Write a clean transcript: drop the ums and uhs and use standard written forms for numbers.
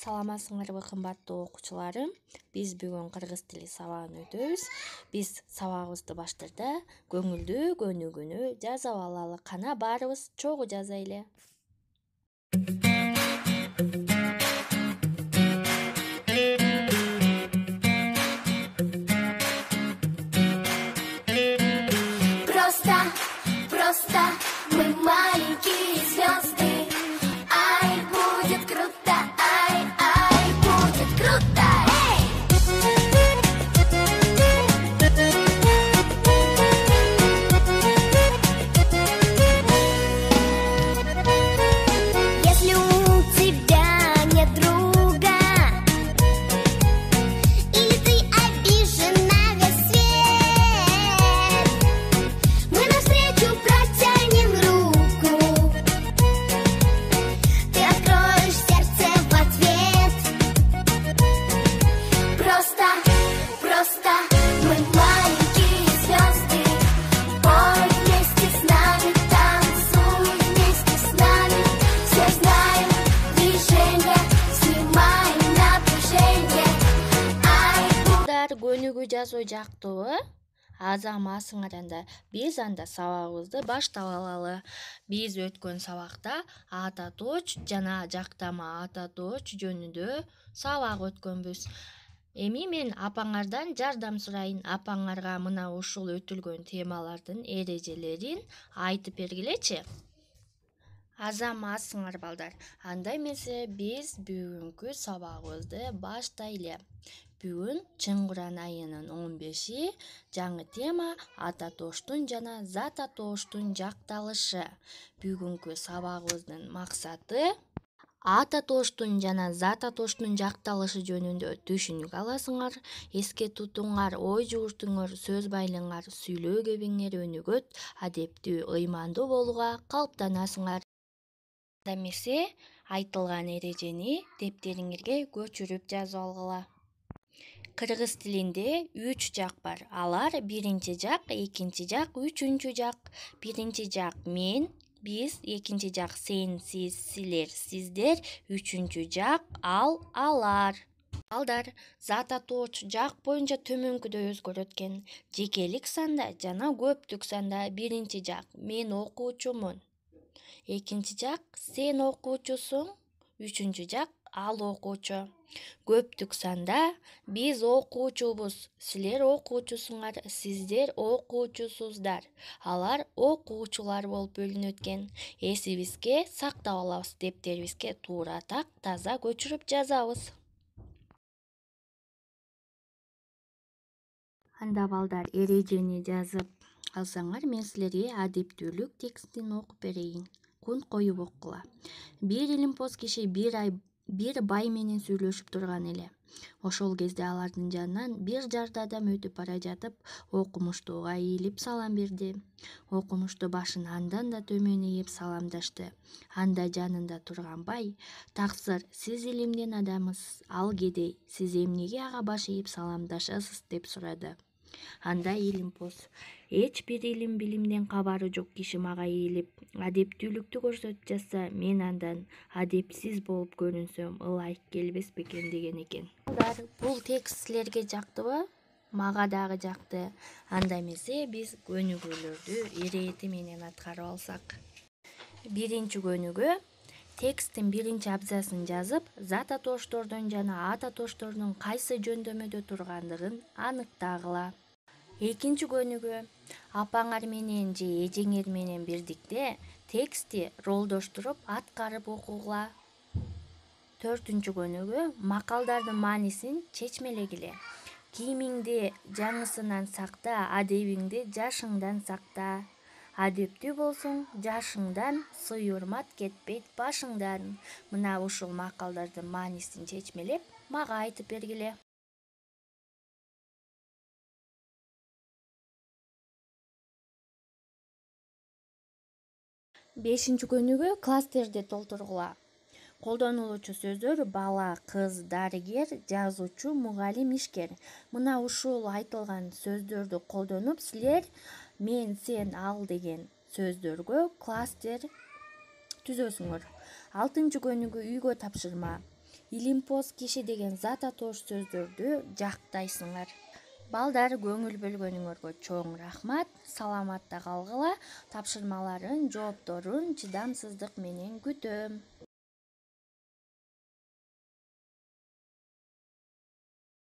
Саламатсыңарбы кымбаттуу окуучуларым. Биз бүгүн кыргыз тили сабагын өтөбүз. Биз сабагыбызды баштарда көңүлдүү көнүгүүнү жазып алалы. Кана баарыбыз чогуу жазайлы. Просто мы маленькие звезды. Ай, будет круто, ай, будет круто. Если у тебя нет друга, или ты обижен на весь свет, мы навстречу протянем руку. Ты откроешь сердце в ответ. Просто мы маленькие звезды. Пой вместе с нами, танцуй вместе с нами. Все знаем движение, снимаем напряжение. Ай, Көнүгүү жазуу жактыбы? Азам асыңаранда биз анда сабагыбызды баштап алалы. Биз өткөн сабакта ата точ жана жактама ата точ жөнүндө сабак өткөнбүз. Эми мен апаңардан жардам сурайын. Апаңарга мына ушул өтүлгөн темалардын эрежелерин айтып бергилечи. Азам асыңар балдар. Анда эмесе биз бүгүнкү сабагыбызды баштайлы. Бүгүн Чыңгыран айынын 15-и, жаңы тема ата тоштун жана зата тоштун жакталышы. Бүгүнкү сабагыбыздын максаты ата тоштун жана зата тоштун жакталышы жөнүндө түшүнүк аласыңар, эске тутуңар, ой жугуртуңар, сөз байлыгыңар, сүйлөө кебиңер өнүгөт, адептүү, ыймандуу болууга калыптанасыңар. Анда эмесе айтылган эрежени дептериңерге көчүрүп жазып алгыла. Кыргыз тилинде 3 жак бар. Алар биринчи жак, экинчи жак, үчүнчү жак. Биринчи жак мен, биз, экинчи жак сен, сиз, силер, сиздер, үчүнчү жак ал, алар. Балдар, зата точ жак боюнча төмөнкүдөй өзгөрөт экен. Жекелик санда жана көптүк санда биринчи жак мен окуучумун. Экинчи жак сен окуучусуң, үчүнчү жак ал окуучу. Көптүк санда биз окуучубуз, силер окуучусуңар, сиздер окуучусуздар, алар окуучулар болуп бөлүнөт экен. Эсибизге сактап алабыз, дептерибизге туура так таза көчүрүп жазабыз. Анда балдар эрежени жазып алсаңар, мен силерге адептүүлүк текстин окуп берейин. Кун коюп окула. Бир илимпоз киши бир бай менен сүйлөшүп турган эле. Ошол кезде алардын жанынан бир жарды адам өтүп бара жатып, окумуштууга ийилип салам берди. Окумуштуу башын андан да төмөн ийип саламдашты. Анда жанында турган бай: "Таксыр, сиз илимдин адамысыз, ал кедей. Сиз эмнеге ага баш ийип саламдашасыз?" деп сурады. Анда илимпоз: "Эч бир илим билимден кабары жок киши мага ийилип, адептүүлүктү көрсөтүп жатса, мен андан адепсиз болуп көрүнсөм, ылайык келбес бекен" деген экен. Бул текст силерге жактыбы? Мага дагы жакты. Анда эмесе биз көнүгүүлөрдү ирети менен аткарып алсак. Биринчи көнүгүү: тексттин биринчи абзацын жазып, зата тоштордун жана ата тоштордун кайсы жөндөмөдө тургандыгын аныктагыла. Экинчи көнүгүү: апаңар менен же эжеңер менен бирдикте текстти ролдоштуруп аткарып окугула. Төртүнчү көнүгүү: макалдардын маанисин чечмелегиле. Кийимиңди жаңысынан сакта, адебиңди жашыңдан сакта. Адептүү болсоң, жашыңдан, сый-урмат кетпейт башыңдан. Мына ушул макалдардын маанисин чечмелеп, мага айтып бергиле. Бешинчи көнүгүү: кластерди толтургула. Колдонулуучу сөздөр: бала, кыз, дарыгер, жазуучу, мугалим, ишкер. Мына ушул айтылган сөздөрдү колдонуп, силер мен, сен, ал деген сөздөргө кластер түзөсүңөр. 6-көнүгүү үйгө тапшырма. илимпоз киши деген зат атоош сөздөрдү жактайсыңар. Балдар, көңүл бөлгөнүңөргө чоң рахмат. Саламатта калгыла. Тапшырмаларын, жоопторун чыдамсыздык менен күтөм.